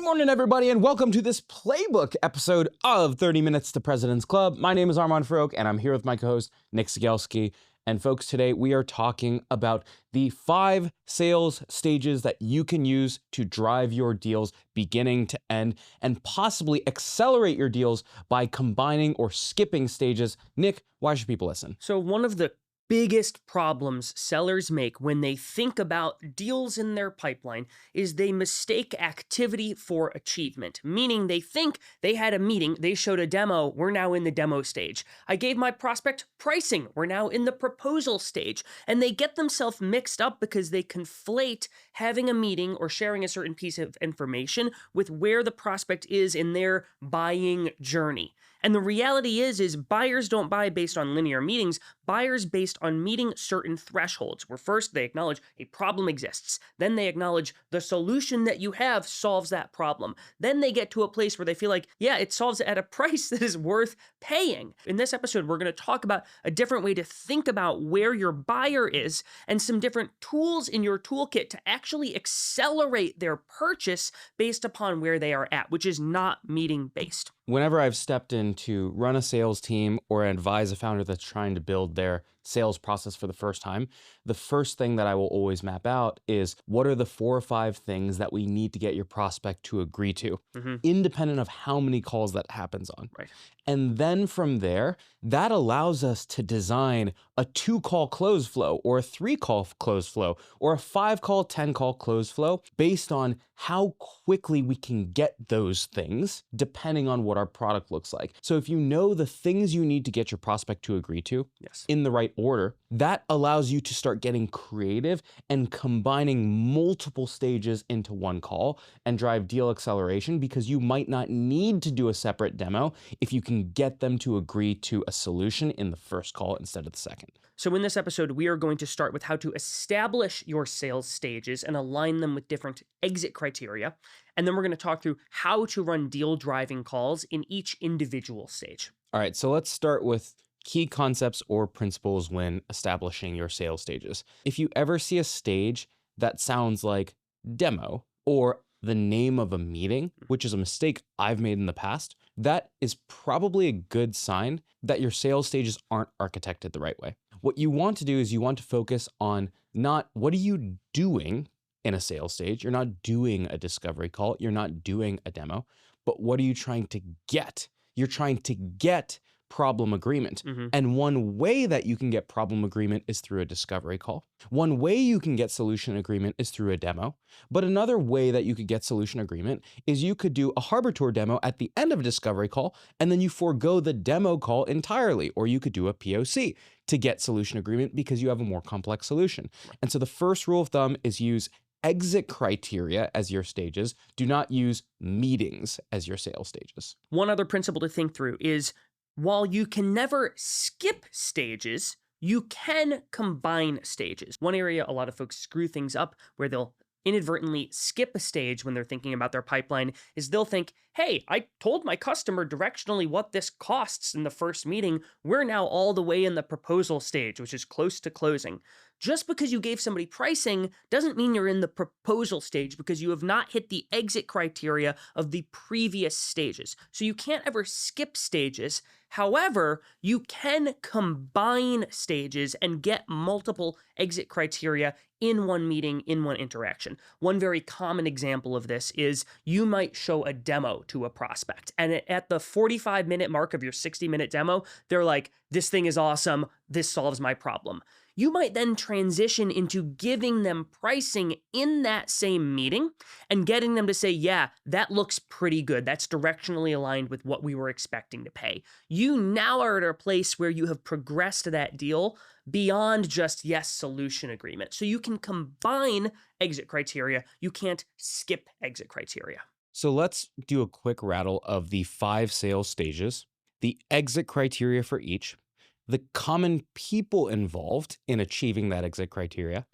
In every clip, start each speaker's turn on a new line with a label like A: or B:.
A: morning, everybody, and welcome to this Playbook episode of 30 Minutes to President's Club. My name is Armand, and I'm here with my co-host, Nick Sigelski. And folks, today we are talking about the 5 sales stages that you can use to drive your deals beginning to end and possibly accelerate your deals by combining or skipping stages. Nick, why should people listen?
B: So one of the biggest problems sellers make when they think about deals in their pipeline is they mistake activity for achievement, meaning they think they had a meeting, they showed a demo, we're now in the demo stage. I gave my prospect pricing, we're now in the proposal stage. And they get themselves mixed up because they conflate having a meeting or sharing a certain piece of information with where the prospect is in their buying journey. And the reality is buyers don't buy based on linear meetings, buyers based on meeting certain thresholds, where first they acknowledge a problem exists, then they acknowledge the solution that you have solves that problem. Then they get to a place where they feel like, yeah, it solves it at a price that is worth paying. In this episode, we're going to talk about a different way to think about where your buyer is and some different tools in your toolkit to actually accelerate their purchase based upon where they are at, which is not meeting based.
A: Whenever I've stepped in to run a sales team or advise a founder that's trying to build their sales process for the first time, the first thing that I will always map out is what are the 4 or 5 things that we need to get your prospect to agree to, independent of how many calls that happens on.
B: Right.
A: And then from there, that allows us to design a 2-call close flow or a 3-call close flow or a 5-call, 10-call close flow based on how quickly we can get those things depending on what our product looks like. So if you know the things you need to get your prospect to agree to in the right order, that allows you to start getting creative and combining multiple stages into one call and drive deal acceleration, because you might not need to do a separate demo if you can get them to agree to a solution in the first call instead of the second.
B: So in this episode, we are going to start with how to establish your sales stages and align them with different exit criteria. And then we're going to talk through how to run deal driving calls in each individual stage.
A: All right, so let's start with key concepts or principles when establishing your sales stages. If you ever see a stage that sounds like demo or the name of a meeting, which is a mistake I've made in the past, that is probably a good sign that your sales stages aren't architected the right way. What you want to do is you want to focus on not what are you doing in a sales stage. You're not doing a discovery call. You're not doing a demo, but what are you trying to get? You're trying to get problem agreement. And one way that you can get problem agreement is through a discovery call. One way you can get solution agreement is through a demo. But another way that you could get solution agreement is you could do a Harbor Tour demo at the end of a discovery call, and then you forego the demo call entirely. Or you could do a POC to get solution agreement because you have a more complex solution. And so the first rule of thumb is use exit criteria as your stages. Do not use meetings as your sales stages.
B: One other principle to think through is, while you can never skip stages, you can combine stages. One area a lot of folks screw things up where they'll inadvertently skip a stage when they're thinking about their pipeline is they'll think, hey, I told my customer directionally what this costs in the first meeting. We're now all the way in the proposal stage, which is close to closing. Just because you gave somebody pricing doesn't mean you're in the proposal stage, because you have not hit the exit criteria of the previous stages. So you can't ever skip stages. However, you can combine stages and get multiple exit criteria in one meeting, in one interaction. One very common example of this is you might show a demo to a prospect, and at the 45-minute mark of your 60-minute demo, they're like, this thing is awesome, this solves my problem. You might then transition into giving them pricing in that same meeting and getting them to say, yeah, that looks pretty good. That's directionally aligned with what we were expecting to pay. You now are at a place where you have progressed that deal beyond just yes, solution agreement. So you can combine exit criteria. You can't skip exit criteria.
A: So let's do a quick rattle of the 5 sales stages, the exit criteria for each, the common people involved in achieving that exit criteria,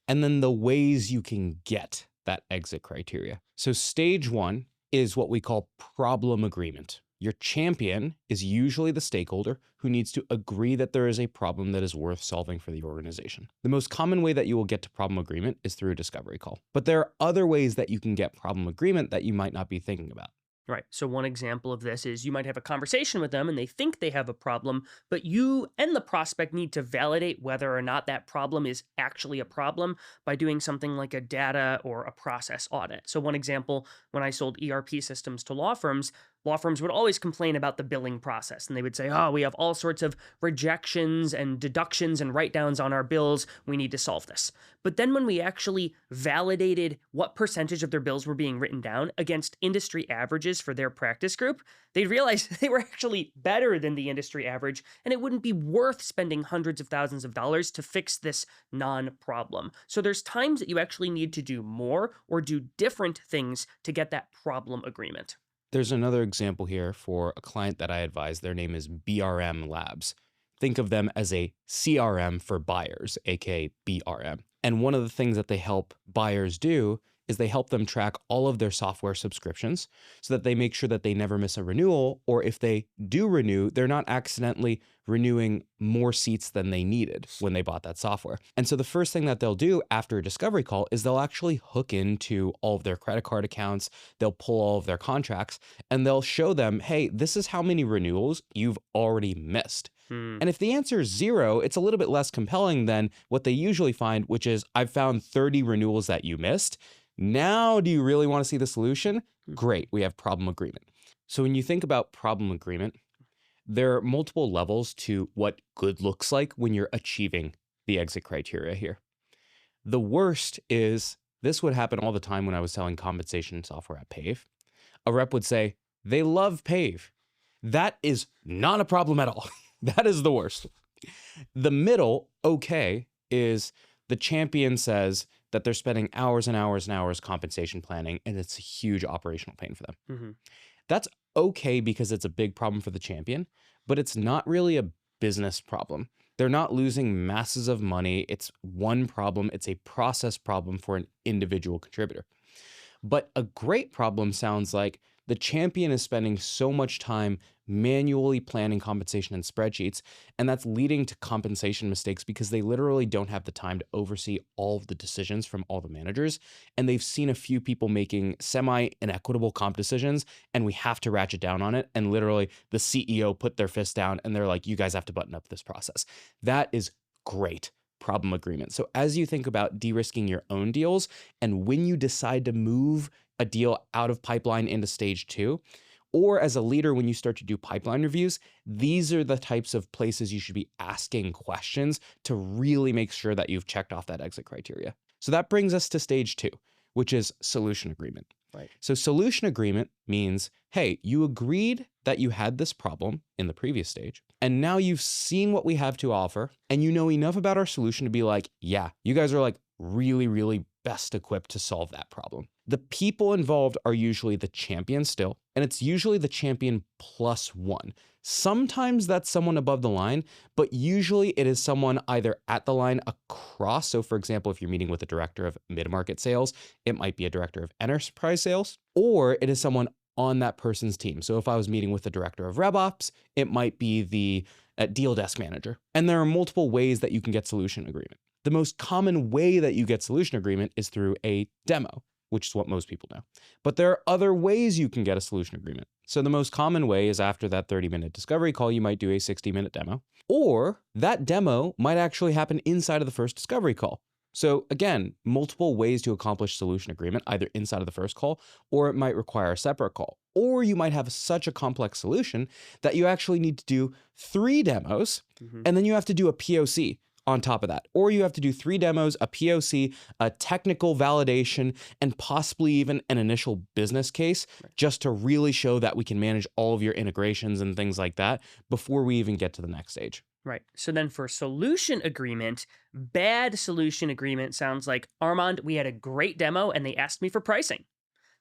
A: and then the ways you can get that exit criteria. So stage 1 is what we call problem agreement. Your champion is usually the stakeholder who needs to agree that there is a problem that is worth solving for the organization. The most common way that you will get to problem agreement is through a discovery call. But there are other ways that you can get problem agreement that you might not be thinking about.
B: Right. So one example of this is you might have a conversation with them and they think they have a problem, but you and the prospect need to validate whether or not that problem is actually a problem by doing something like a data or a process audit. So one example, when I sold ERP systems to law firms would always complain about the billing process. And they would say, oh, we have all sorts of rejections and deductions and write-downs on our bills. We need to solve this. But then when we actually validated what percentage of their bills were being written down against industry averages for their practice group, they realized they were actually better than the industry average, and it wouldn't be worth spending hundreds of thousands of dollars to fix this non-problem. So there's times that you actually need to do more or do different things to get that problem agreement.
A: There's another example here for a client that I advise. Their name is BRM Labs. Think of them as a CRM for buyers, aka BRM. And one of the things that they help buyers do is they help them track all of their software subscriptions so that they make sure that they never miss a renewal, or if they do renew, they're not accidentally renewing more seats than they needed when they bought that software. And so the first thing that they'll do after a discovery call is they'll actually hook into all of their credit card accounts, they'll pull all of their contracts, and they'll show them, hey, this is how many renewals you've already missed. And if the answer is 0, it's a little bit less compelling than what they usually find, which is, I've found 30 renewals that you missed. Now, do you really want to see the solution? Great, we have problem agreement. So when you think about problem agreement, there are multiple levels to what good looks like when you're achieving the exit criteria here. The worst is, this would happen all the time when I was selling compensation software at Pave. A rep would say, they love Pave. That is not a problem at all. That is the worst. The middle, okay, is the champion says that they're spending hours and hours and hours compensation planning, and it's a huge operational pain for them.
B: Mm-hmm.
A: That's okay because it's a big problem for the champion, but it's not really a business problem. They're not losing masses of money. It's one problem. It's a process problem for an individual contributor. But a great problem sounds like the champion is spending so much time manually planning compensation in spreadsheets, and that's leading to compensation mistakes because they literally don't have the time to oversee all of the decisions from all the managers, and they've seen a few people making semi-inequitable comp decisions, and we have to ratchet down on it, and literally the CEO put their fist down, and they're like, you guys have to button up this process. That is great problem agreement. So as you think about de-risking your own deals, and when you decide to move a deal out of pipeline into stage 2, or as a leader, when you start to do pipeline reviews, these are the types of places you should be asking questions to really make sure that you've checked off that exit criteria. So that brings us to stage 2, which is solution agreement.
B: Right.
A: So solution agreement means, hey, you agreed that you had this problem in the previous stage, and now you've seen what we have to offer, and you know enough about our solution to be like, yeah, you guys are like really, really best equipped to solve that problem. The people involved are usually the champion still, and it's usually the champion plus one. Sometimes that's someone above the line, but usually it is someone either at the line across. So for example, if you're meeting with a director of mid-market sales, it might be a director of enterprise sales, or it is someone on that person's team. So if I was meeting with the director of RevOps, it might be the deal desk manager. And there are multiple ways that you can get solution agreement. The most common way that you get solution agreement is through a demo, which is what most people know. But there are other ways you can get a solution agreement. So the most common way is after that 30-minute discovery call, you might do a 60-minute demo, or that demo might actually happen inside of the first discovery call. So again, multiple ways to accomplish solution agreement, either inside of the first call, or it might require a separate call. Or you might have such a complex solution that you actually need to do 3 demos, and then you have to do a POC on top of that. Or you have to do 3 demos, a POC, a technical validation, and possibly even an initial business case, just to really show that we can manage all of your integrations and things like that before we even get to the next stage.
B: Right. So then for solution agreement, bad solution agreement sounds like, Armand, we had a great demo and they asked me for pricing.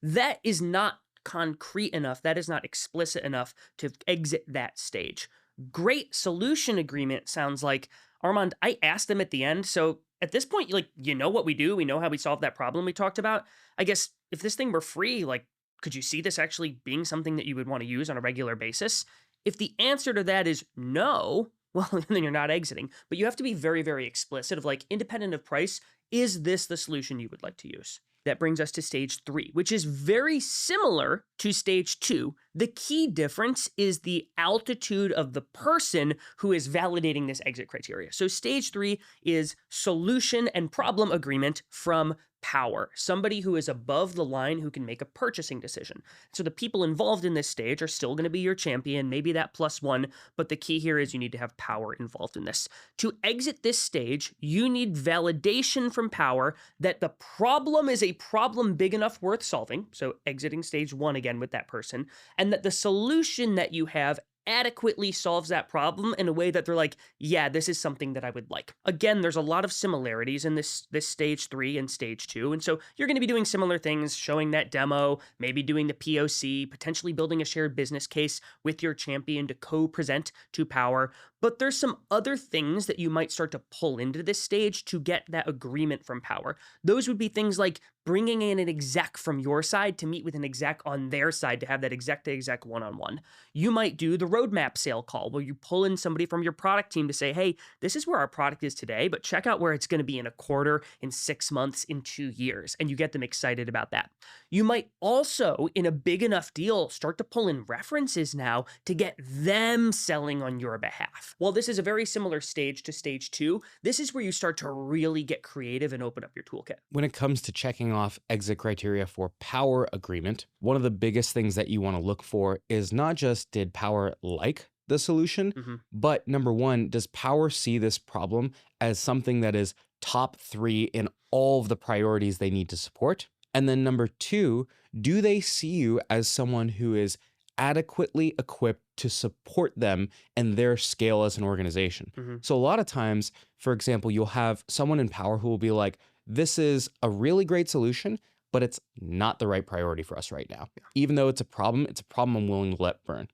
B: That is not concrete enough. That is not explicit enough to exit that stage. Great solution agreement sounds like, Armand, I asked them at the end. So at this point, like, you know what we do. We know how we solve that problem we talked about. I guess if this thing were free, like, Could you see this actually being something that you would want to use on a regular basis? If the answer to that is no, well, then you're not exiting. But you have to be very, very explicit of like, independent of price, is this the solution you would like to use? That brings us to stage 3, which is very similar to stage 2. The key difference is the altitude of the person who is validating this exit criteria. So stage 3 is solution and problem agreement from power, somebody who is above the line who can make a purchasing decision. So the people involved in this stage are still going to be your champion, maybe that +1, but the key here is you need to have power involved in this. To exit this stage, you need validation from power that the problem is a problem big enough worth solving, so exiting stage 1 again with that person, and that the solution that you have adequately solves that problem in a way that they're like, yeah, this is something that I would like. Again, there's a lot of similarities in this stage 3 and stage 2. And so you're going to be doing similar things, showing that demo, maybe doing the POC, potentially building a shared business case with your champion to co-present to power. But there's some other things that you might start to pull into this stage to get that agreement from power. Those would be things like bringing in an exec from your side to meet with an exec on their side to have that exec to exec one-on-one. You might do the roadmap sale call where you pull in somebody from your product team to say, hey, this is where our product is today, but check out where it's going to be in a quarter, in 6 months, in 2 years. And you get them excited about that. You might also, in a big enough deal, start to pull in references now to get them selling on your behalf. While this is a very similar stage to stage 2, this is where you start to really get creative and open up your toolkit.
A: When it comes to checking off exit criteria for power agreement, one of the biggest things that you want to look for is not just did power like the solution, but number 1, does power see this problem as something that is top 3 in all of the priorities they need to support? And then number 2, do they see you as someone who is adequately equipped to support them and their scale as an organization? So a lot of times, for example, you'll have someone in power who will be like, this is a really great solution, but it's not the right priority for us right now. Even though it's a problem I'm willing to let burn.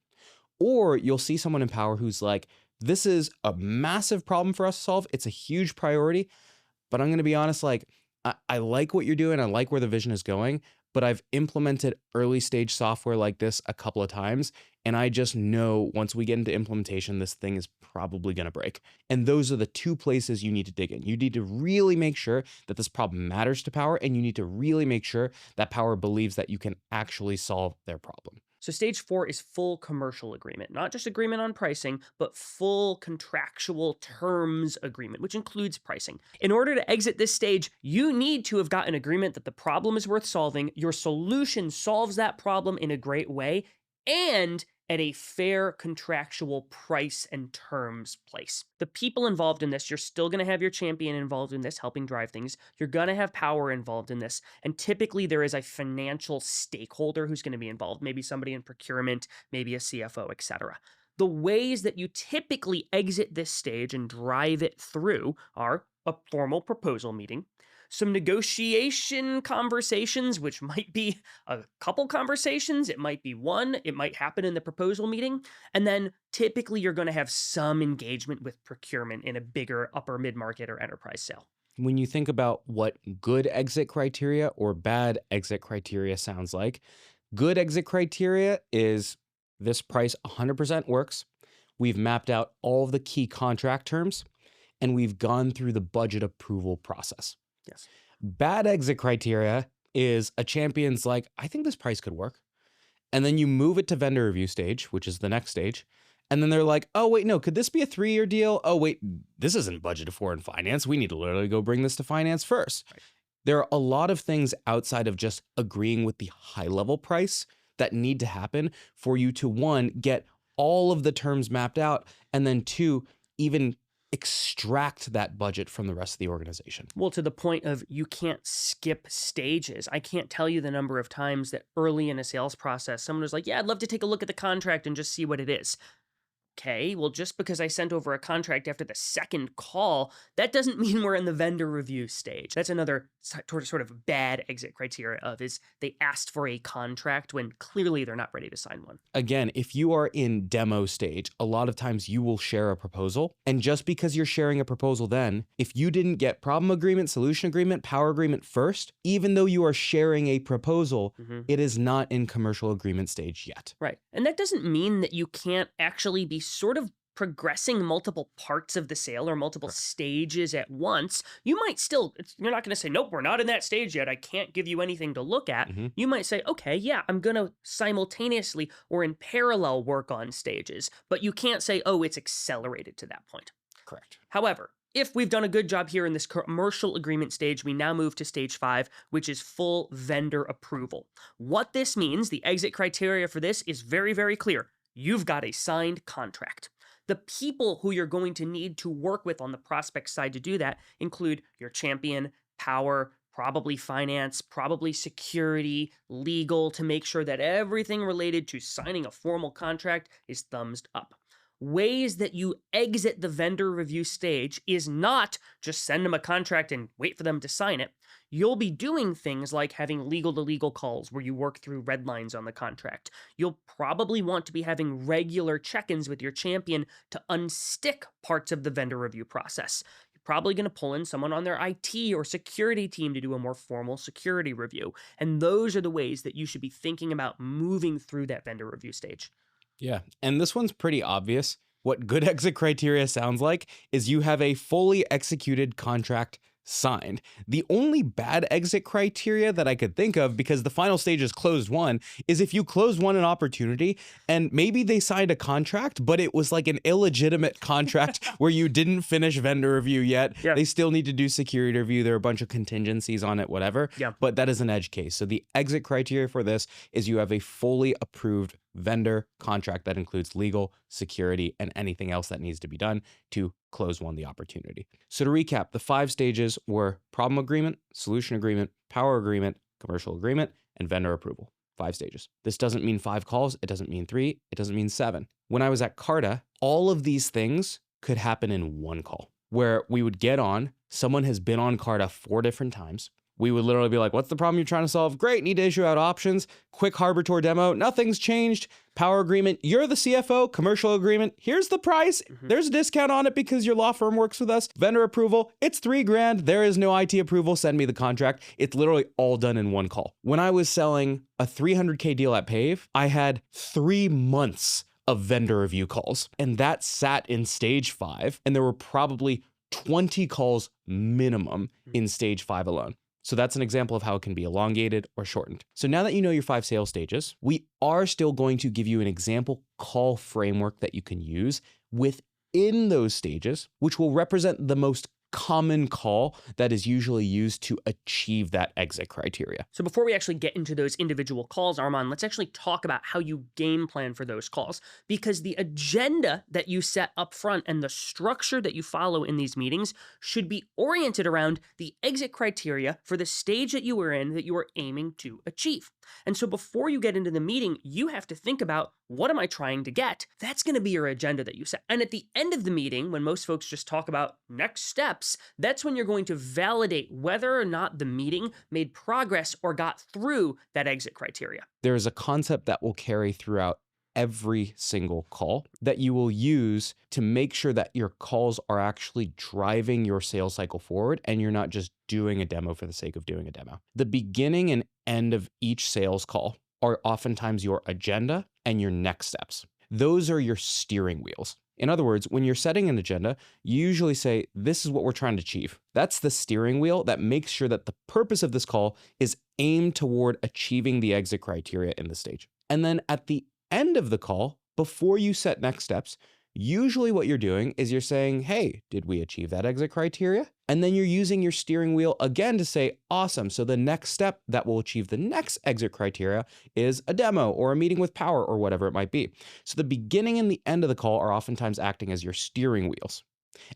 A: Or you'll see someone in power who's like, this is a massive problem for us to solve. It's a huge priority, but I'm going to be honest, like, I like what you're doing. I like where the vision is going, but I've implemented early stage software like this a couple of times. And I just know once we get into implementation, this thing is probably going to break. And those are the 2 places you need to dig in. You need to really make sure that this problem matters to power, and you need to really make sure that power believes that you can actually solve their problem.
B: So stage 4 is full commercial agreement, not just agreement on pricing, but full contractual terms agreement, which includes pricing. In order to exit this stage, you need to have got an agreement that the problem is worth solving, your solution solves that problem in a great way, and at a fair contractual price and terms place. The people involved in this, you're still going to have your champion involved in this, helping drive things. You're going to have power involved in this. And typically there is a financial stakeholder who's going to be involved, maybe somebody in procurement, maybe a CFO, etc. The ways that you typically exit this stage and drive it through are a formal proposal meeting, some negotiation conversations, which might be a couple conversations, it might be one, it might happen in the proposal meeting, and then typically you're going to have some engagement with procurement in a bigger upper mid-market or enterprise sale.
A: When you think about what good exit criteria or bad exit criteria sounds like, good exit criteria is this price 100% works. We've mapped out all of the key contract terms, and we've gone through the budget approval process.
B: Yes.
A: Bad exit criteria is a champion's like, I think this price could work. And then you move it to vendor review stage, which is the next stage. And then they're like, oh, wait, no, could this be a 3-year deal? Oh, wait, this isn't budgeted for in finance. We need to literally go bring this to finance first. Right. There are a lot of things outside of just agreeing with the high level price that need to happen for you to, 1, get all of the terms mapped out, and then 2, even extract that budget from the rest of the organization.
B: Well, to the point of you can't skip stages. I can't tell you the number of times that early in a sales process, someone was like, yeah, I'd love to take a look at the contract and just see what it is. okay, well, just because I sent over a contract after the second call, that doesn't mean we're in the vendor review stage. That's another sort of bad exit criteria is they asked for a contract when clearly they're not ready to sign one.
A: Again, if you are in demo stage, a lot of times you will share a proposal. And just because you're sharing a proposal then, if you didn't get problem agreement, solution agreement, power agreement first, even though you are sharing a proposal, it is not in commercial agreement stage yet.
B: Right. And that doesn't mean that you can't actually be sort of progressing multiple parts of the sale or multiple stages at once. You might still, you're not going to say, nope, we're not in that stage yet. I can't give you anything to look at. You might say, okay, yeah, I'm going to simultaneously or in parallel work on stages, but you can't say, oh, it's accelerated to that point.
A: Correct.
B: However, if we've done a good job here in this commercial agreement stage, we now move to stage 5, which is full vendor approval. What this means, the exit criteria for this is very, very clear. You've got a signed contract. The people who you're going to need to work with on the prospect side to do that include your champion, power, probably finance, probably security, legal, to make sure that everything related to signing a formal contract is thumbs up. Ways that you exit the vendor review stage is not just send them a contract and wait for them to sign it. You'll be doing things like having legal-to-legal calls where you work through red lines on the contract. You'll probably want to be having regular check-ins with your champion to unstick parts of the vendor review process. You're probably going to pull in someone on their IT or security team to do a more formal security review. And those are the ways that you should be thinking about moving through that vendor review stage.
A: Yeah, and this one's pretty obvious. What good exit criteria sounds like is you have a fully executed contract signed. The only bad exit criteria that I could think of, because the final stage is closed won, is if you close won an opportunity and maybe they signed a contract, but it was like an illegitimate contract where you didn't finish vendor review yet.
B: Yeah.
A: They still need to do security review. There are a bunch of contingencies on it, whatever.
B: Yeah.
A: But that is an edge case. So the exit criteria for this is you have a fully approved vendor contract that includes legal, security, and anything else that needs to be done to close won the opportunity. So to recap, the 5 stages were problem agreement, solution agreement, power agreement, commercial agreement, and vendor approval. 5 stages. This doesn't mean 5 calls. It doesn't mean 3. It doesn't mean 7. When I was at Carta, all of these things could happen in one call where we would get on, someone has been on Carta 4 different times. We would literally be like, what's the problem you're trying to solve? Great, need to issue out options. Quick Harbor Tour demo, nothing's changed. Power agreement, you're the CFO. Commercial agreement, here's the price. There's a discount on it because your law firm works with us. Vendor approval, it's $3,000. There is no IT approval, send me the contract. It's literally all done in one call. When I was selling a $300K deal at Pave, I had 3 months of vendor review calls, and that sat in stage 5, and there were probably 20 calls minimum in stage 5 alone. So that's an example of how it can be elongated or shortened. So now that you know your 5 sales stages, we are still going to give you an example call framework that you can use within those stages, which will represent the most common call that is usually used to achieve that exit criteria.
B: So before we actually get into those individual calls, Armand, let's actually talk about how you game plan for those calls, because the agenda that you set up front and the structure that you follow in these meetings should be oriented around the exit criteria for the stage that you were in that you are aiming to achieve. And so before you get into the meeting, you have to think about, what am I trying to get? That's going to be your agenda that you set. And at the end of the meeting, when most folks just talk about next steps, that's when you're going to validate whether or not the meeting made progress or got through that exit criteria.
A: There is a concept that will carry throughout every single call that you will use to make sure that your calls are actually driving your sales cycle forward and you're not just doing a demo for the sake of doing a demo. The beginning and end of each sales call are oftentimes your agenda and your next steps. Those are your steering wheels. In other words, when you're setting an agenda, you usually say, this is what we're trying to achieve. That's the steering wheel that makes sure that the purpose of this call is aimed toward achieving the exit criteria in the stage. And then at the end of the call, before you set next steps, usually what you're doing is you're saying, hey, did we achieve that exit criteria? And then you're using your steering wheel again to say, awesome. So the next step that will achieve the next exit criteria is a demo or a meeting with power or whatever it might be. So the beginning and the end of the call are oftentimes acting as your steering wheels.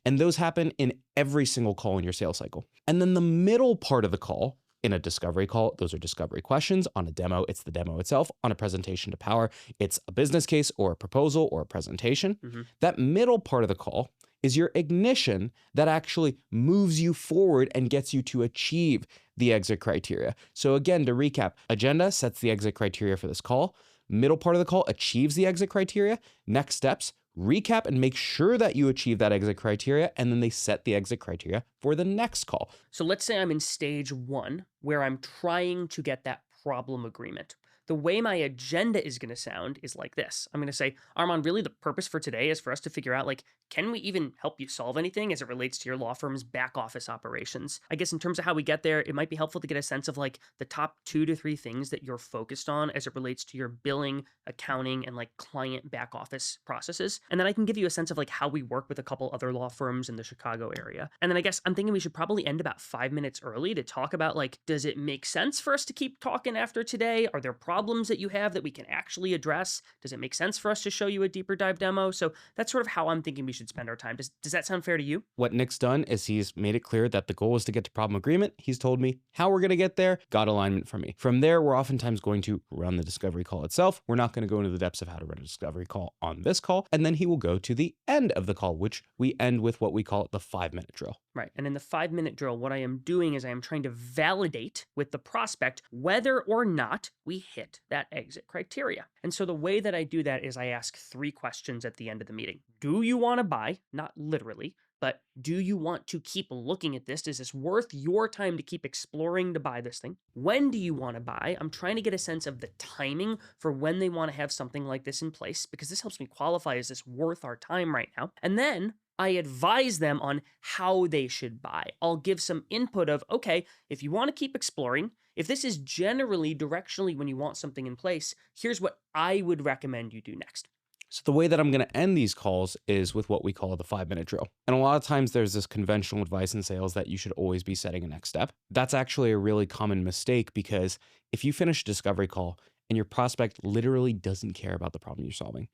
A: And those happen in every single call in your sales cycle. And then the middle part of the call In a discovery call, those are discovery questions. On a demo, it's the demo itself. On a presentation to power, it's a business case or a proposal or a presentation. That middle part of the call is your ignition that actually moves you forward and gets you to achieve the exit criteria. So again, to recap, agenda sets the exit criteria for this call. Middle part of the call achieves the exit criteria. Next steps, recap and make sure that you achieve that exit criteria, and then they set the exit criteria for the next call.
B: So let's say I'm in stage 1, where I'm trying to get that problem agreement. The way my agenda is going to sound is like this. I'm going to say, Armand, really the purpose for today is for us to figure out, like, can we even help you solve anything as it relates to your law firm's back office operations? I guess in terms of how we get there, it might be helpful to get a sense of like the top 2 to 3 things that you're focused on as it relates to your billing, accounting, and like client back office processes. And then I can give you a sense of like how we work with a couple other law firms in the Chicago area. And then I guess I'm thinking we should probably end about 5 minutes early to talk about like, does it make sense for us to keep talking after today? Are there problems that you have that we can actually address? Does it make sense for us to show you a deeper dive demo? So that's sort of how I'm thinking we should spend our time. Does that sound fair to you?
A: What Nick's done is he's made it clear that the goal is to get to problem agreement. He's told me how we're going to get there, got alignment from me. From there, we're oftentimes going to run the discovery call itself. We're not going to go into the depths of how to run a discovery call on this call. And then he will go to the end of the call, which we end with what we call the 5-minute drill.
B: Right. And in the 5-minute drill, what I am doing is I am trying to validate with the prospect whether or not we hit that exit criteria. And so the way that I do that is I ask 3 questions at the end of the meeting. Do you want to buy? Not literally, but do you want to keep looking at this? Is this worth your time to keep exploring to buy this thing? When do you want to buy? I'm trying to get a sense of the timing for when they want to have something like this in place, because this helps me qualify, is this worth our time right now? And then I advise them on how they should buy. I'll give some input of, okay, if you want to keep exploring, if this is generally directionally when you want something in place, here's what I would recommend you do next.
A: So the way that I'm going to end these calls is with what we call the 5-minute drill. And a lot of times there's this conventional advice in sales that you should always be setting a next step. That's actually a really common mistake, because if you finish a discovery call and your prospect literally doesn't care about the problem you're solving,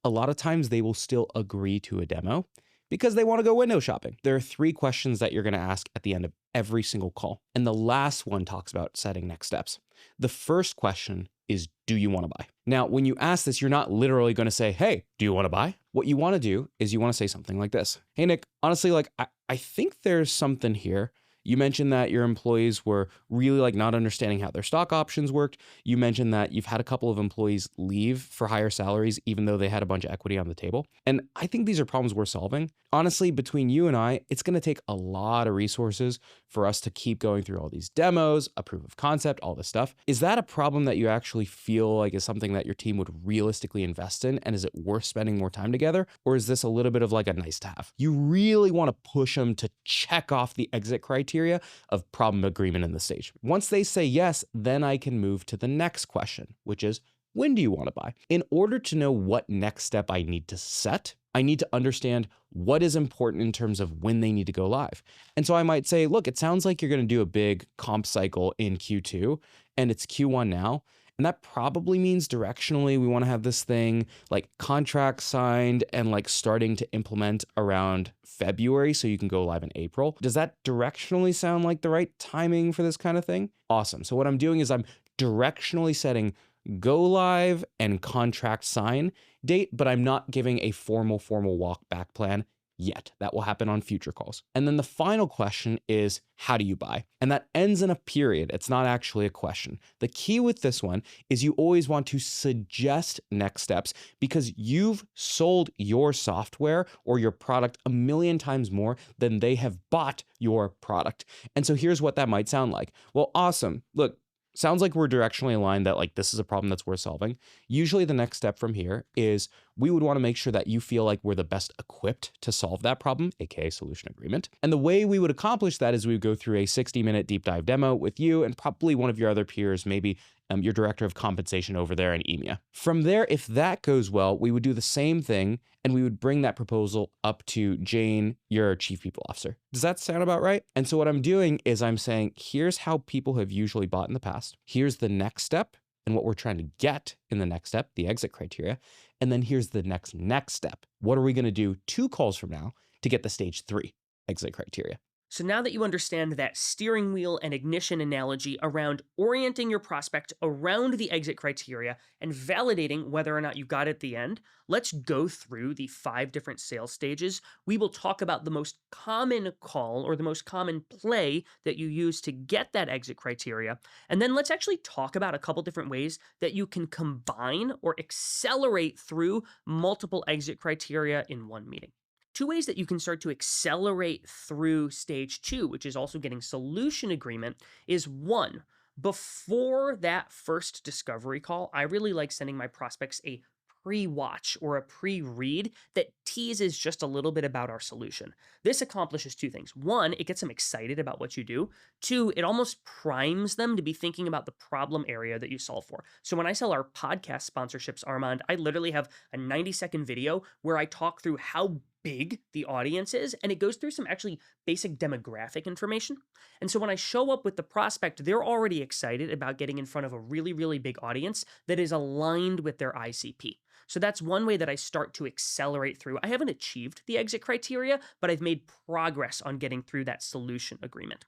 A: a lot of times they will still agree to a demo because they want to go window shopping. There are 3 questions that you're going to ask at the end of every single call. And the last one talks about setting next steps. The first question is, do you want to buy? Now, when you ask this, you're not literally going to say, hey, do you want to buy? What you want to do is you want to say something like this. Hey, Nick, honestly, like, I think there's something here. You mentioned that your employees were really like not understanding how their stock options worked. You mentioned that you've had a couple of employees leave for higher salaries, even though they had a bunch of equity on the table. And I think these are problems we're solving. Honestly, between you and I, it's going to take a lot of resources for us to keep going through all these demos, a proof of concept, all this stuff. Is that a problem that you actually feel like is something that your team would realistically invest in? And is it worth spending more time together? Or is this a little bit of like a nice to have? You really want to push them to check off the exit criteria of problem agreement in the stage. Once they say yes, then I can move to the next question, which is, when do you want to buy? In order to know what next step I need to set, I need to understand what is important in terms of when they need to go live. And so I might say, look, it sounds like you're going to do a big comp cycle in Q2 and it's Q1 now. And that probably means directionally, we want to have this thing like contract signed and like starting to implement around February so you can go live in April. Does that directionally sound like the right timing for this kind of thing? Awesome. So what I'm doing is I'm directionally setting go live and contract sign date, but I'm not giving a formal walk back plan yet. That will happen on future calls. And then the final question is, how do you buy? And that ends in a period. It's not actually a question. The key with this one is you always want to suggest next steps, because you've sold your software or your product a million times more than they have bought your product. And so here's what that might sound like. Well, awesome. Look, sounds like we're directionally aligned that like this is a problem that's worth solving. Usually the next step from here is we would want to make sure that you feel like we're the best equipped to solve that problem, aka solution agreement. And the way we would accomplish that is we would go through a 60-minute deep dive demo with you and probably one of your other peers, maybe your director of compensation over there in EMEA. From there, if that goes well, we would do the same thing and we would bring that proposal up to Jane, your chief people officer. Does that sound about right? And so what I'm doing is I'm saying, here's how people have usually bought in the past. Here's the next step and what we're trying to get in the next step, the exit criteria. And then here's the next step. What are we going to do 2 calls from now to get the stage 3 exit criteria?
B: So now that you understand that steering wheel and ignition analogy around orienting your prospect around the exit criteria and validating whether or not you got it at the end, let's go through the 5 different sales stages. We will talk about the most common call or the most common play that you use to get that exit criteria. And then let's actually talk about a couple different ways that you can combine or accelerate through multiple exit criteria in one meeting. 2 ways that you can start to accelerate through stage 2, which is also getting solution agreement, is 1, before that first discovery call, I really like sending my prospects a pre-watch or a pre-read that teases just a little bit about our solution. This accomplishes 2 things. 1, it gets them excited about what you do. 2, it almost primes them to be thinking about the problem area that you solve for. So when I sell our podcast sponsorships, Armand, I literally have a 90-second video where I talk through how big the audience is, and it goes through some actually basic demographic information. And so when I show up with the prospect, they're already excited about getting in front of a really, really big audience that is aligned with their ICP. So that's one way that I start to accelerate through. I haven't achieved the exit criteria, but I've made progress on getting through that solution agreement.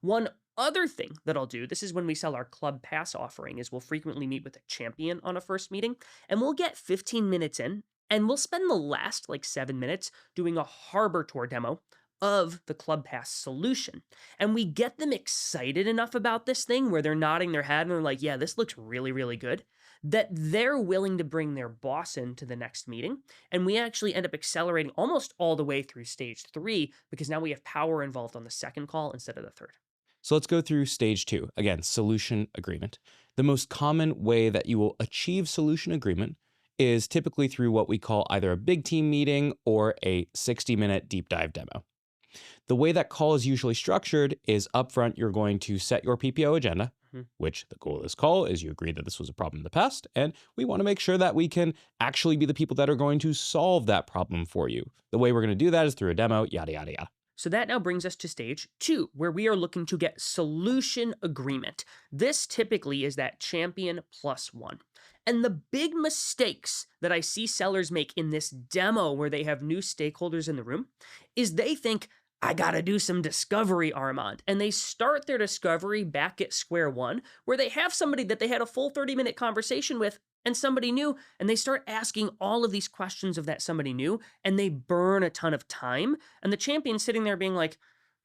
B: One other thing that I'll do, this is when we sell our Club Pass offering, is we'll frequently meet with a champion on a first meeting, and we'll get 15 minutes in, and we'll spend the last 7 minutes doing a harbor tour demo of the Club Pass solution. And we get them excited enough about this thing where they're nodding their head and they're like, yeah, this looks really, really good, that they're willing to bring their boss into the next meeting. And we actually end up accelerating almost all the way through stage 3 because now we have power involved on the second call instead of the third.
A: So let's go through stage 2. Again, solution agreement. The most common way that you will achieve solution agreement is typically through what we call either a big team meeting or a 60-minute deep dive demo. The way that call is usually structured is upfront, you're going to set your PPO agenda, which the goal of this call is you agreed that this was a problem in the past, and we want to make sure that we can actually be the people that are going to solve that problem for you. The way we're going to do that is through a demo, yada, yada, yada.
B: So that now brings us to stage 2, where we are looking to get solution agreement. This typically is that champion +1. And the big mistakes that I see sellers make in this demo where they have new stakeholders in the room is they think, I gotta do some discovery, Armand. And they start their discovery back at square one, where they have somebody that they had a full 30-minute conversation with and somebody new, and they start asking all of these questions of that somebody new, and they burn a ton of time. And the champion's sitting there being like,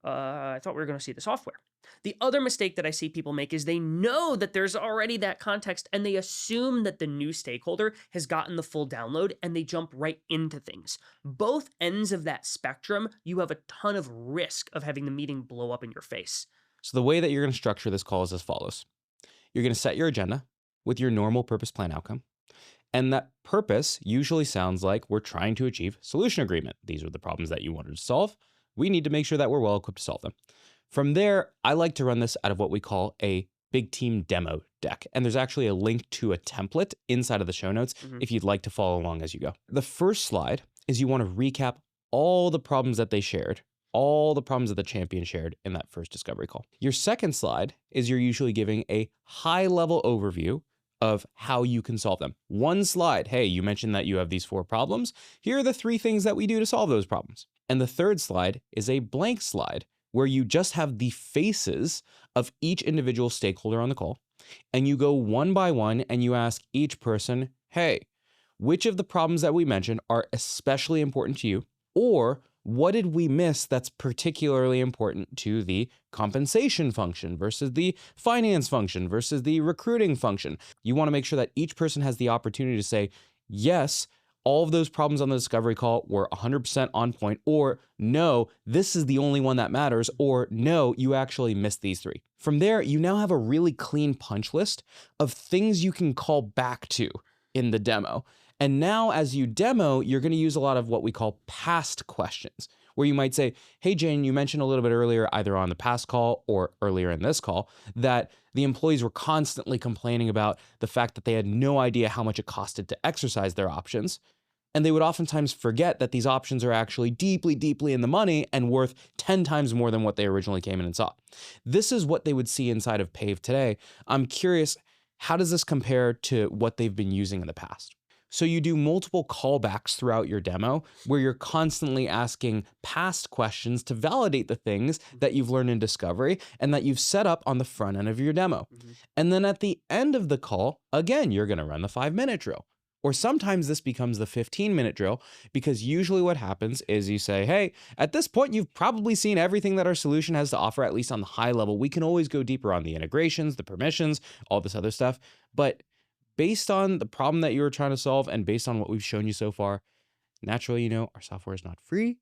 B: I thought we were gonna see the software. The other mistake that I see people make is they know that there's already that context and they assume that the new stakeholder has gotten the full download and they jump right into things. Both ends of that spectrum, you have a ton of risk of having the meeting blow up in your face.
A: So the way that you're going to structure this call is as follows. You're going to set your agenda with your normal purpose plan outcome. And that purpose usually sounds like we're trying to achieve solution agreement. These are the problems that you wanted to solve. We need to make sure that we're well equipped to solve them. From there, I like to run this out of what we call a big team demo deck. And there's actually a link to a template inside of the show notes if you'd like to follow along as you go. The first slide is you want to recap all the problems that they shared, all the problems that the champion shared in that first discovery call. Your second slide is you're usually giving a high-level overview of how you can solve them. One slide, hey, you mentioned that you have these 4 problems. Here are the 3 things that we do to solve those problems. And the third slide is a blank slide where you just have the faces of each individual stakeholder on the call, and you go one by one and you ask each person, hey, which of the problems that we mentioned are especially important to you, or what did we miss that's particularly important to the compensation function versus the finance function versus the recruiting function? You want to make sure that each person has the opportunity to say, yes, all of those problems on the discovery call were 100% on point, or no, this is the only one that matters, or no, you actually missed these 3. From there, you now have a really clean punch list of things you can call back to in the demo. And now as you demo, you're going to use a lot of what we call past questions, where you might say, hey, Jane, you mentioned a little bit earlier, either on the past call or earlier in this call, that the employees were constantly complaining about the fact that they had no idea how much it costed to exercise their options. And they would oftentimes forget that these options are actually deeply, deeply in the money and worth 10 times more than what they originally came in and saw. This is what they would see inside of PAVE today. I'm curious, how does this compare to what they've been using in the past? So you do multiple callbacks throughout your demo where you're constantly asking past questions to validate the things that you've learned in discovery and that you've set up on the front end of your demo. And then at the end of the call, again, you're going to run the 5-minute drill. Or sometimes this becomes the 15-minute drill, because usually what happens is you say, hey, at this point, you've probably seen everything that our solution has to offer, at least on the high level. We can always go deeper on the integrations, the permissions, all this other stuff. But based on the problem that you were trying to solve and based on what we've shown you so far, naturally, our software is not free.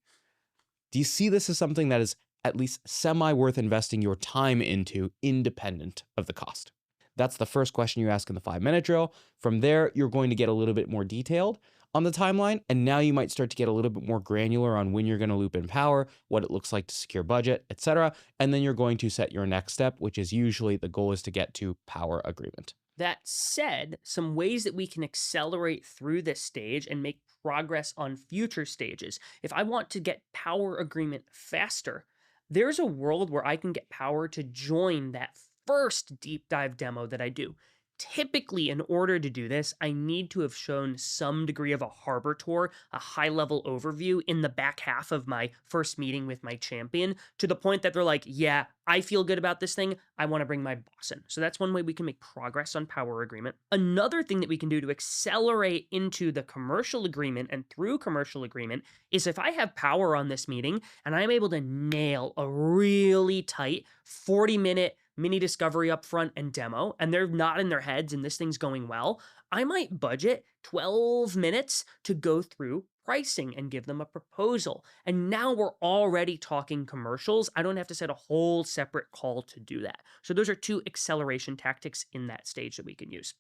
A: Do you see this as something that is at least semi-worth investing your time into, independent of the cost? That's the first question you ask in the 5-minute drill. From there, you're going to get a little bit more detailed on the timeline. And now you might start to get a little bit more granular on when you're going to loop in power, what it looks like to secure budget, etc. And then you're going to set your next step, which is usually the goal is to get to power agreement.
B: That said, some ways that we can accelerate through this stage and make progress on future stages. If I want to get power agreement faster, there's a world where I can get power to join that first deep dive demo that I do. Typically, in order to do this, I need to have shown some degree of a harbor tour, a high-level overview in the back half of my first meeting with my champion, to the point that they're like, yeah, I feel good about this thing. I want to bring my boss in. So that's one way we can make progress on power agreement. Another thing that we can do to accelerate into the commercial agreement and through commercial agreement is if I have power on this meeting and I'm able to nail a really tight 40-minute mini discovery up front and demo, and they're nodding their heads and this thing's going well, I might budget 12 minutes to go through pricing and give them a proposal. And now we're already talking commercials. I don't have to set a whole separate call to do that. So those are 2 acceleration tactics in that stage that we can use.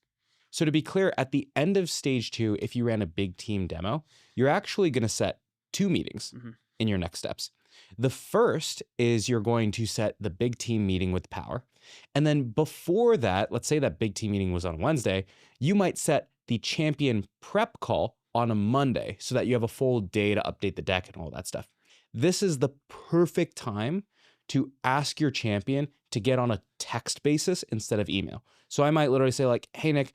A: So to be clear, at the end of stage 2, if you ran a big team demo, you're actually going to set 2 meetings in your next steps. The first is you're going to set the big team meeting with power. And then before that, let's say that big team meeting was on Wednesday, you might set the champion prep call on a Monday so that you have a full day to update the deck and all that stuff. This is the perfect time to ask your champion to get on a text basis instead of email. So I might literally say like, hey, Nick,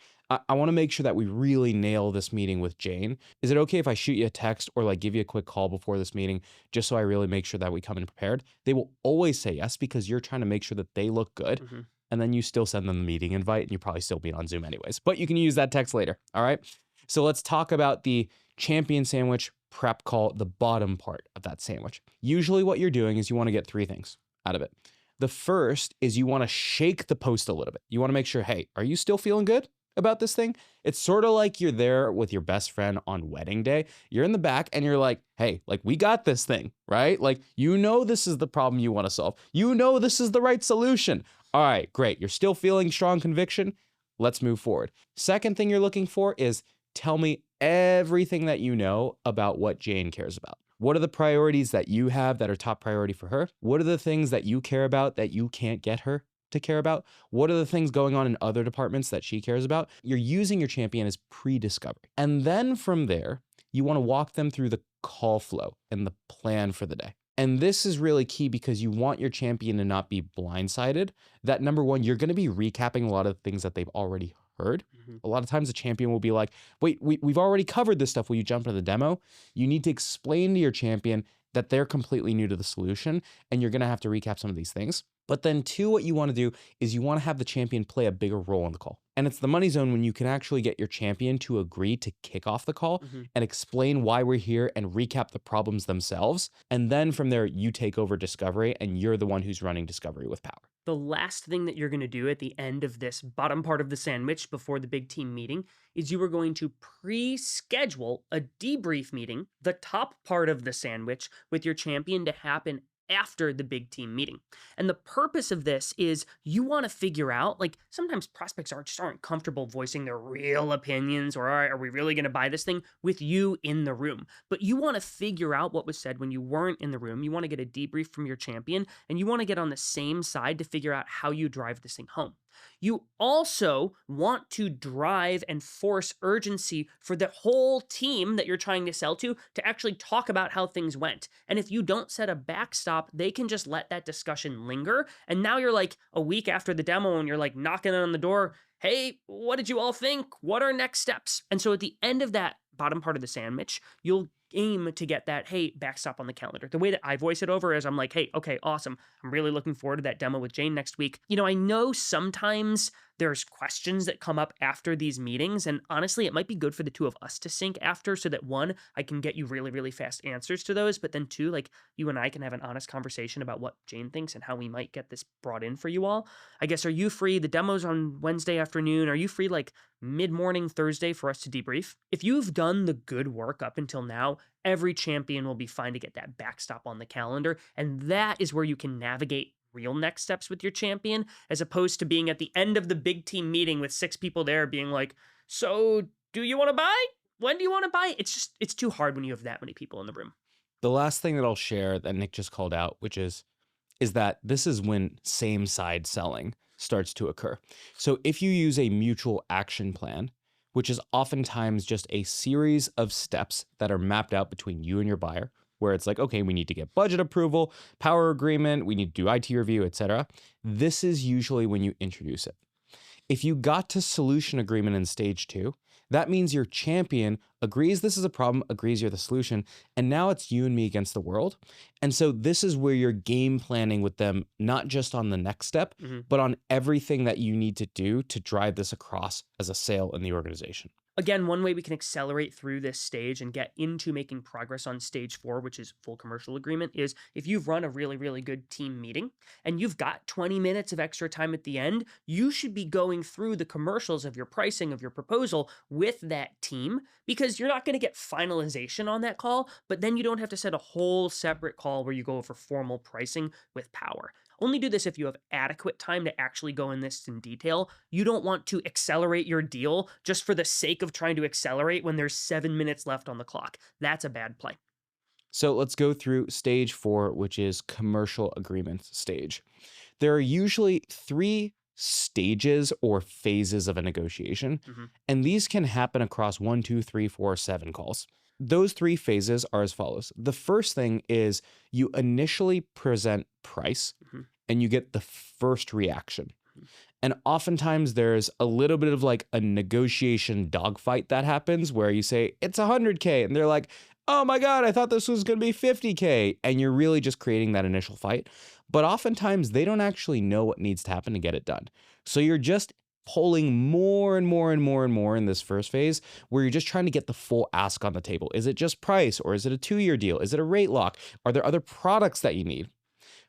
A: I want to make sure that we really nail this meeting with Jane. Is it okay if I shoot you a text or like give you a quick call before this meeting, just so I really make sure that we come in prepared? They will always say yes, because you're trying to make sure that they look good. And then you still send them the meeting invite and you probably still be on Zoom anyways, but you can use that text later. All right. So let's talk about the champion sandwich prep call, the bottom part of that sandwich. Usually what you're doing is you want to get 3 things out of it. The first is you want to shake the post a little bit. You want to make sure, hey, are you still feeling good about this thing? It's sort of like you're there with your best friend on wedding day. You're in the back and you're like, hey, like we got this thing, right? Like, this is the problem you want to solve. This is the right solution. All right, great. You're still feeling strong conviction. Let's move forward. Second thing you're looking for is tell me everything that you know about what Jane cares about. What are the priorities that you have that are top priority for her? What are the things that you care about that you can't get her to care about? What are the things going on in other departments that she cares about? You're using your champion as pre-discovery. And then from there, you want to walk them through the call flow and the plan for the day. And this is really key because you want your champion to not be blindsided. That number one, you're going to be recapping a lot of things that they've already heard. A lot of times the champion will be like, wait, we've already covered this stuff. Will you jump into the demo? You need to explain to your champion that they're completely new to the solution and you're going to have to recap some of these things. But then 2, what you want to do is you want to have the champion play a bigger role in the call. And it's the money zone when you can actually get your champion to agree to kick off the call and explain why we're here and recap the problems themselves. And then from there, you take over discovery and you're the one who's running discovery with power.
B: The last thing that you're going to do at the end of this bottom part of the sandwich before the big team meeting is you are going to pre-schedule a debrief meeting, the top part of the sandwich, with your champion to happen after the big team meeting. And the purpose of this is you want to figure out, like, sometimes prospects aren't comfortable voicing their real opinions, or are we really going to buy this thing with you in the room? But you want to figure out what was said when you weren't in the room. You want to get a debrief from your champion, and you want to get on the same side to figure out how you drive this thing home. You also want to drive and force urgency for the whole team that you're trying to sell to actually talk about how things went. And if you don't set a backstop, they can just let that discussion linger. And now you're like a week after the demo and you're like knocking on the door. hey, what did you all think? What are next steps? And so at the end of that bottom part of the sandwich, you'll aim to get that, hey, backstop on the calendar. The way that I voice it over is I'm like, hey, okay, awesome. I'm really looking forward to that demo with Jane next week. I know sometimes there's questions that come up after these meetings, and honestly, it might be good for the two of us to sync after so that one, I can get you really, really fast answers to those, but then two, like you and I can have an honest conversation about what Jane thinks and how we might get this brought in for you all. I guess, are you free? The demo's on Wednesday afternoon. Are you free like mid-morning Thursday for us to debrief? If you've done the good work up until now, every champion will be fine to get that backstop on the calendar, and that is where you can navigate real next steps with your champion, as opposed to being at the end of the big team meeting with 6 people there being like, so do you want to buy? When do you want to buy? It's too hard when you have that many people in the room.
A: The last thing that I'll share that Nick just called out, which is that this is when same side selling starts to occur. So if you use a mutual action plan, which is oftentimes just a series of steps that are mapped out between you and your buyer, where it's like, okay, we need to get budget approval, power agreement, we need to do IT review, etc. This is usually when you introduce it. If you got to solution agreement in stage 2, that means your champion agrees this is a problem, agrees you're the solution, and now it's you and me against the world. And so this is where you're game planning with them, not just on the next step, but on everything that you need to do to drive this across as a sale in the organization.
B: Again, one way we can accelerate through this stage and get into making progress on stage 4, which is full commercial agreement, is if you've run a really, really good team meeting and you've got 20 minutes of extra time at the end, you should be going through the commercials of your pricing of your proposal with that team, because you're not going to get finalization on that call, but then you don't have to set a whole separate call where you go over formal pricing with power. Only do this if you have adequate time to actually go in this in detail. You don't want to accelerate your deal just for the sake of trying to accelerate when there's 7 minutes left on the clock. That's a bad play.
A: So let's go through stage 4, which is commercial agreement stage. There are usually 3 stages or phases of a negotiation, and these can happen across 1, 2, 3, 4, 7 calls. Those 3 phases are as follows. The first thing is you initially present price and you get the first reaction. And oftentimes there's a little bit of like a negotiation dogfight that happens where you say, it's $100K. And they're like, oh my God, I thought this was going to be $50K. And you're really just creating that initial fight. But oftentimes they don't actually know what needs to happen to get it done. So you're just pulling more and more and more and more in this first phase where you're just trying to get the full ask on the table. Is it just price, or is it a 2-year deal? Is it a rate lock? Are there other products that you need?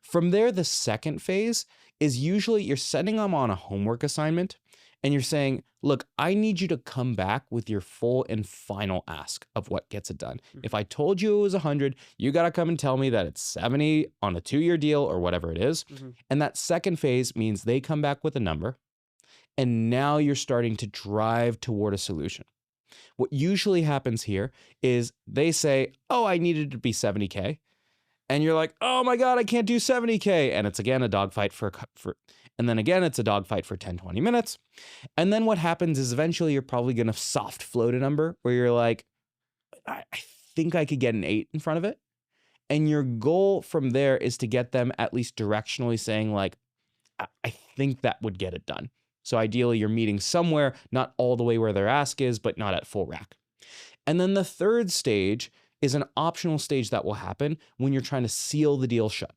A: From there, the second phase is usually you're sending them on a homework assignment and you're saying, look, I need you to come back with your full and final ask of what gets it done. If I told you it was 100, you got to come and tell me that it's 70 on a 2-year deal or whatever it is. And that second phase means they come back with a number. And now you're starting to drive toward a solution. What usually happens here is they say, oh, I needed it to be 70K. And you're like, oh my God, I can't do 70K. And it's again a dogfight and then again, it's a dogfight for 10, 20 minutes. And then what happens is eventually you're probably going to soft float a number where you're like, I think I could get an 8 in front of it. And your goal from there is to get them at least directionally saying like, I think that would get it done. So ideally, you're meeting somewhere, not all the way where their ask is, but not at full rack. And then the third stage is an optional stage that will happen when you're trying to seal the deal shut.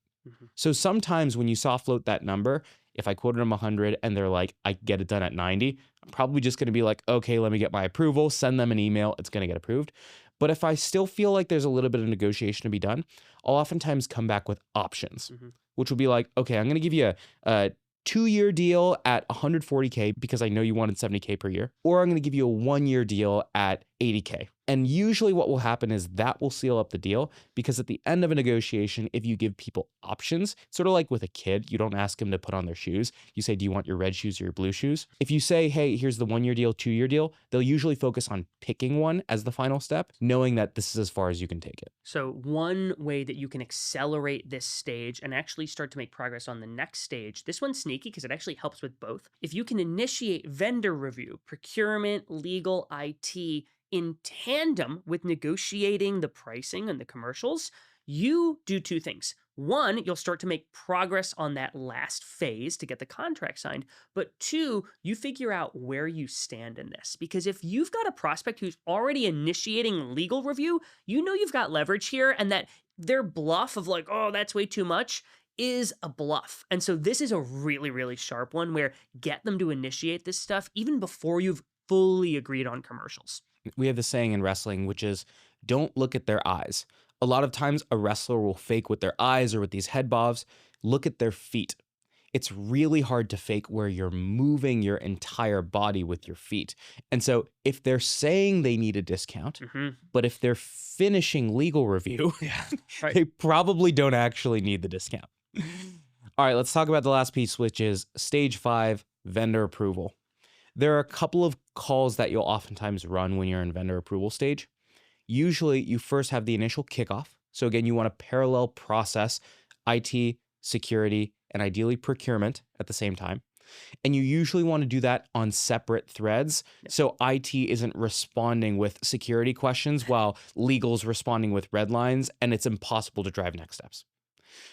A: So sometimes when you soft float that number, if I quoted them 100 and they're like, I get it done at 90, I'm probably just going to be like, okay, let me get my approval, send them an email, it's going to get approved. But if I still feel like there's a little bit of negotiation to be done, I'll oftentimes come back with options, which will be like, okay, I'm going to give you a 2-year deal at 140K because I know you wanted 70K per year, or I'm going to give you a 1-year deal at 80K. And usually what will happen is that will seal up the deal, because at the end of a negotiation, if you give people options, sort of like with a kid, you don't ask them to put on their shoes. You say, do you want your red shoes or your blue shoes? If you say, hey, here's the 1-year deal, 2-year deal, they'll usually focus on picking one as the final step, knowing that this is as far as you can take it.
B: So one way that you can accelerate this stage and actually start to make progress on the next stage, this one's sneaky because it actually helps with both. If you can initiate vendor review, procurement, legal, IT, in tandem with negotiating the pricing and the commercials, you do 2 things. One, you'll start to make progress on that last phase to get the contract signed. But two, you figure out where you stand in this. Because if you've got a prospect who's already initiating legal review, you know you've got leverage here, and that their bluff of like, oh, that's way too much is a bluff. And so this is a really, really sharp one where get them to initiate this stuff even before you've fully agreed on commercials.
A: We have the saying in wrestling, which is don't look at their eyes. A lot of times a wrestler will fake with their eyes or with these head bobs. Look at their feet. It's really hard to fake where you're moving your entire body with your feet. And so if they're saying they need a discount, but if they're finishing legal review,
B: Right.
A: they probably don't actually need the discount. All right, let's talk about the last piece, which is stage 5, vendor approval. There are a couple of calls that you'll oftentimes run when you're in vendor approval stage. Usually you first have the initial kickoff. So again, you want to parallel process IT, security, and ideally procurement at the same time. And you usually want to do that on separate threads. So IT isn't responding with security questions while legal's responding with red lines, and it's impossible to drive next steps.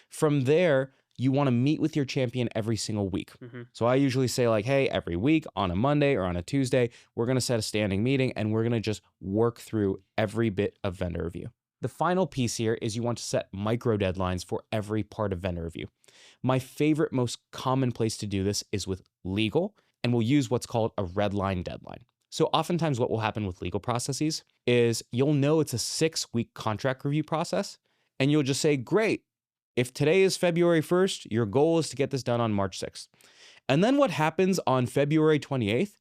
A: From there, you want to meet with your champion every single week. So I usually say like, hey, every week on a Monday or on a Tuesday, we're going to set a standing meeting and we're going to just work through every bit of vendor review. The final piece here is you want to set micro deadlines for every part of vendor review. My favorite, most common place to do this is with legal, and we'll use what's called a red line deadline. So oftentimes what will happen with legal processes is you'll know it's a 6-week contract review process, and you'll just say, great, if today is February 1st, your goal is to get this done on March 6th. And then what happens on February 28th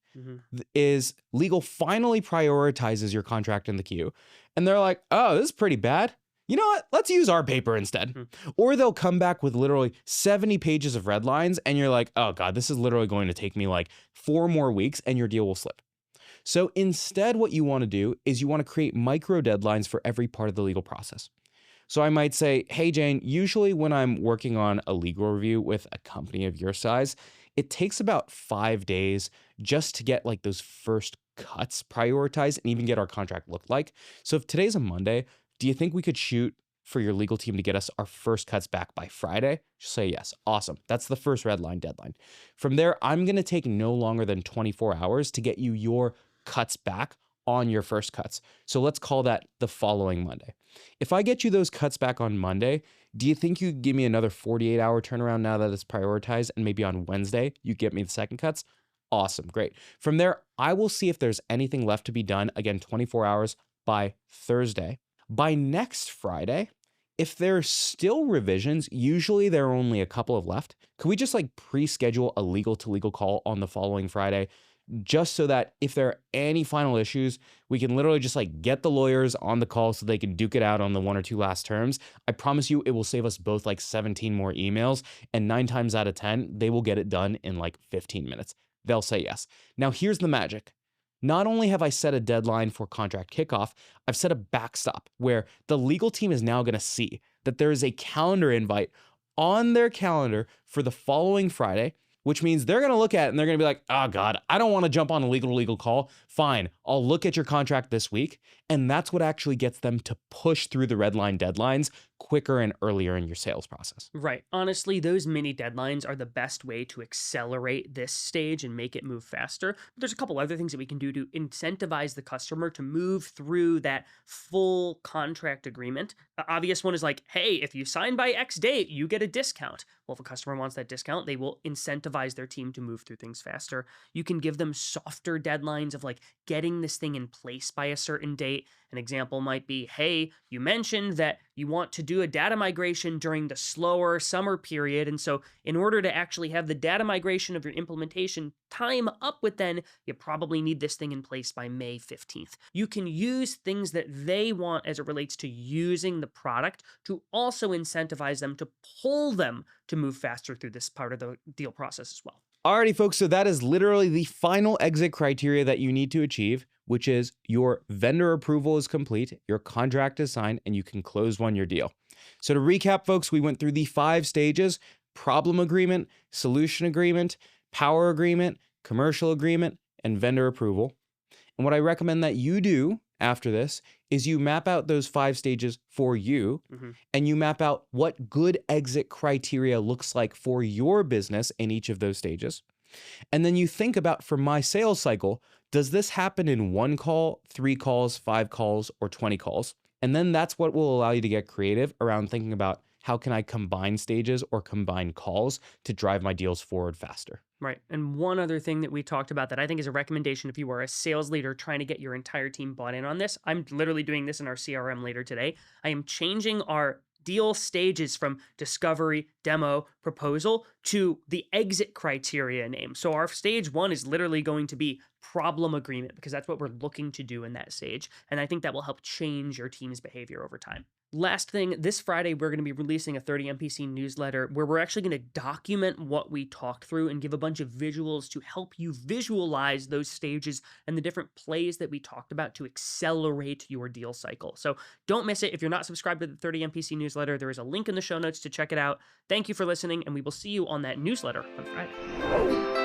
A: is legal finally prioritizes your contract in the queue. And they're like, oh, this is pretty bad. You know what? Let's use our paper instead. Or they'll come back with literally 70 pages of red lines. And you're like, oh God, this is literally going to take me like 4 more weeks and your deal will slip. So instead, what you want to do is you want to create micro deadlines for every part of the legal process. So I might say, hey, Jane, usually when I'm working on a legal review with a company of your size, it takes about 5 days just to get like those first cuts prioritized and even get our contract looked like. So if today's a Monday, do you think we could shoot for your legal team to get us our first cuts back by Friday? Just say yes. Awesome. That's the first red line deadline. From there, I'm going to take no longer than 24 hours to get you your cuts back on your first cuts. So let's call that the following Monday. If I get you those cuts back on Monday, do you think you could give me another 48-hour turnaround now that it's prioritized, and maybe on Wednesday you get me the second cuts? Awesome, great. From there, I will see if there's anything left to be done, again, 24 hours by Thursday. By next Friday, if there's still revisions, usually there are only a couple of left, could we just like pre-schedule a legal to legal call on the following Friday, just so that if there are any final issues, we can literally just like get the lawyers on the call so they can duke it out on the 1 or 2 last terms. I promise you it will save us both like 17 more emails, and 9 times out of 10, they will get it done in like 15 minutes. They'll say yes. Now here's the magic. Not only have I set a deadline for contract kickoff, I've set a backstop where the legal team is now going to see that there is a calendar invite on their calendar for the following Friday, which means they're going to look at it and they're going to be like, oh God, I don't want to jump on a legal call. Fine, I'll look at your contract this week. And that's what actually gets them to push through the red line deadlines quicker and earlier in your sales process.
B: Right. Honestly, those mini deadlines are the best way to accelerate this stage and make it move faster. But there's a couple other things that we can do to incentivize the customer to move through that full contract agreement. The obvious one is like, hey, if you sign by X date, you get a discount. Well, if a customer wants that discount, they will incentivize their team to move through things faster. You can give them softer deadlines of like getting this thing in place by a certain date. An example might be, hey, you mentioned that you want to do a data migration during the slower summer period. And so in order to actually have the data migration of your implementation time up with then, you probably need this thing in place by May 15th. You can use things that they want as it relates to using the product to also incentivize them to pull them to move faster through this part of the deal process as well.
A: Alrighty, folks, so that is literally the final exit criteria that you need to achieve, which is your vendor approval is complete, your contract is signed, and you can close your deal. So to recap, folks, we went through the 5 stages: problem agreement, solution agreement, power agreement, commercial agreement, and vendor approval. And what I recommend that you do after this is you map out those 5 stages for you, and you map out what good exit criteria looks like for your business in each of those stages. And then you think about, for my sales cycle, does this happen in 1 call, 3 calls, 5 calls, or 20 calls? And then that's what will allow you to get creative around thinking about, how can I combine stages or combine calls to drive my deals forward faster?
B: Right. And one other thing that we talked about that I think is a recommendation if you are a sales leader trying to get your entire team bought in on this, I'm literally doing this in our CRM later today. I am changing our deal stages from discovery, demo, proposal to the exit criteria name. So our stage 1 is literally going to be problem agreement, because that's what we're looking to do in that stage. And I think that will help change your team's behavior over time. Last thing, this Friday, we're going to be releasing a 30 MPC newsletter where we're actually going to document what we talked through and give a bunch of visuals to help you visualize those stages and the different plays that we talked about to accelerate your deal cycle. So don't miss it. If you're not subscribed to the 30 MPC newsletter, there is a link in the show notes to check it out. Thank you for listening, and we will see you on that newsletter on Friday.